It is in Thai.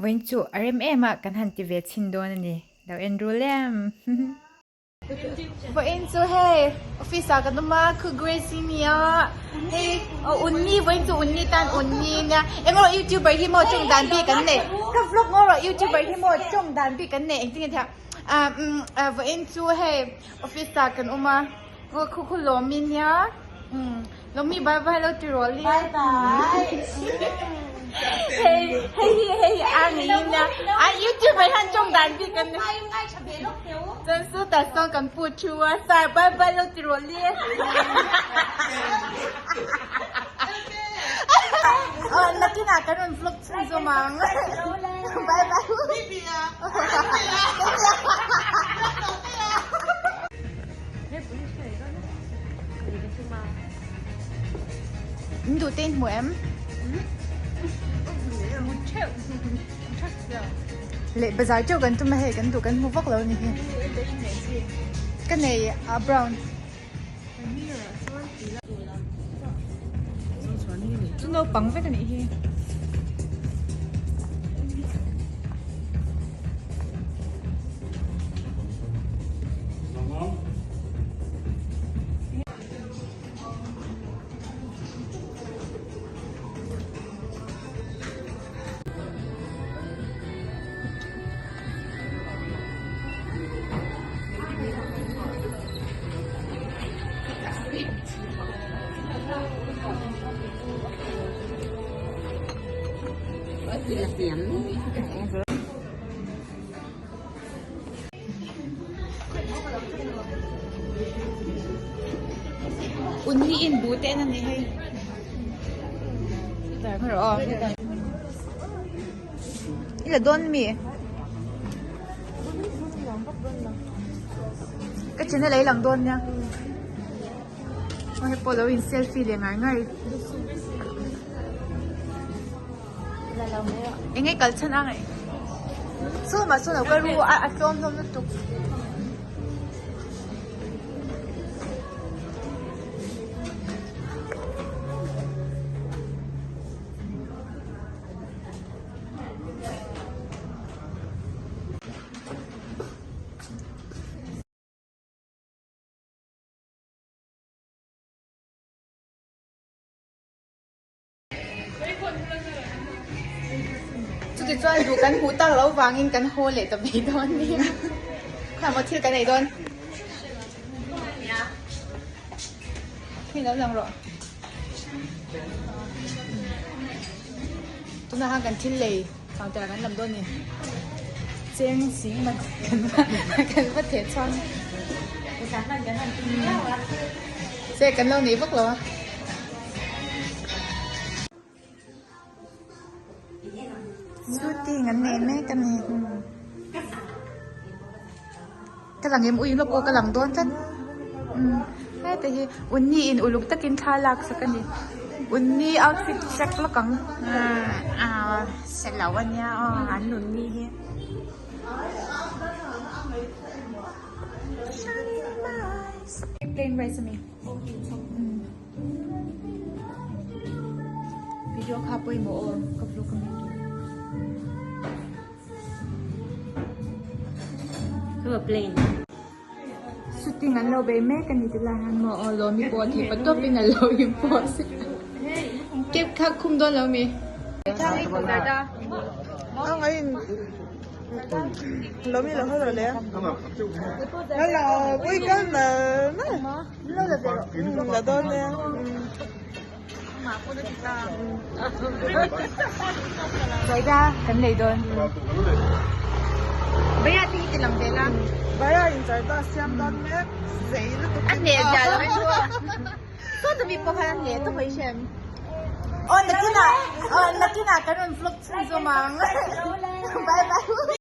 วันจู่RMAกันหันติเวชินโดนนี่เดี๋ยวเอ็นรู้เล่มวันจู่เฮ้ออฟฟิศกันตัวมาคือเกรซิเนียเฮ้อุ่นนี่วันจู่อุ่นนี่ตันอุ่นนี่เนี่ยเอ็งรอยูทูบเบอร์ที่โมจงดันปีกันเนี่ยถ้าฟลุกงรอยูทูบเบอร์ที่โมจงดันปีกันเนี่ยเอ็งจริงๆเถอะวันจู่เฮ้ออฟฟิศกันตัวมาคุณลมินเนี่ยลมิบายบายแล้วติโรเลีย嘿，阿妮呢？YouTube还中单币跟你，真是打算跟不出啊！拜拜了，丢脸！那今哪个人 vlog 吃什么？拜拜。你读电什么？lệ bây giờ cho gần tụi mày gần tụi gần mua vóc lâu nè cái này brown chúng nó bằng với cái này hiอุ่นนี่อินบูเต้นั่นนี่ให้แต่เขาบอกนี่แหละโดนมีก็ฉันได้เลยหลังโดนเนี่ยมาให้โปรแล้วอินเซลฟี่เลยง่ายๆยังไงกันฉันอะไรสู้มาสู้แล้วก็รู้ส้มนั่นตุกจุดที่ดูกันหูตั้งแล้ววางยิงกันโฮเลยแต่ไม่โดนนี่ข้ามาเที่ยวกันไหนโดนที่แล้วยังรอตุ้งน่าห่างกันที่เลยฟังจากนั้นลำต้นนี่เจียงสิงมันกันว่าเทช่อนเจ๊กันเล่าหนีพวกเราสุดที่งั้นแม่กันนี่กำลังยังอุ้ยลูกโอกำลังโดนจันแม่แต่ที่วันนี้อินอุลุกตะกินข้าวลักสักกันนี่วันนี้เอาฟิตเซ็กแล้วกันเสร็จแล้ววันนี้อันนุ่นนี่plain rice me video kapoy mo or kaplo kamiคือplainสุดที่งั้นเราไปแม่กันนี่จะลาหันมาเรามีปอที่ประตูเป็นเราอยู่ปอสิเก็บค่าคุมโดนแล้วมีใช่คุณดาดาเอาไงเรามีเราเท่าไหร่แล้วแล้วเราวิ่งกันเลยนะเราโดนเลยใจด้ากันเลยโดนไม่อยากที่จะลำเดล่ะไม่อยากอินใจด้าเสียมดันแม่เสียแล้วอันเดียจะเราไม่ชัวร์ก็จะมีประพันธ์เนี่ยต้องไปเชมนักกีฬากันมันฟลุกซ์สมองบายบาย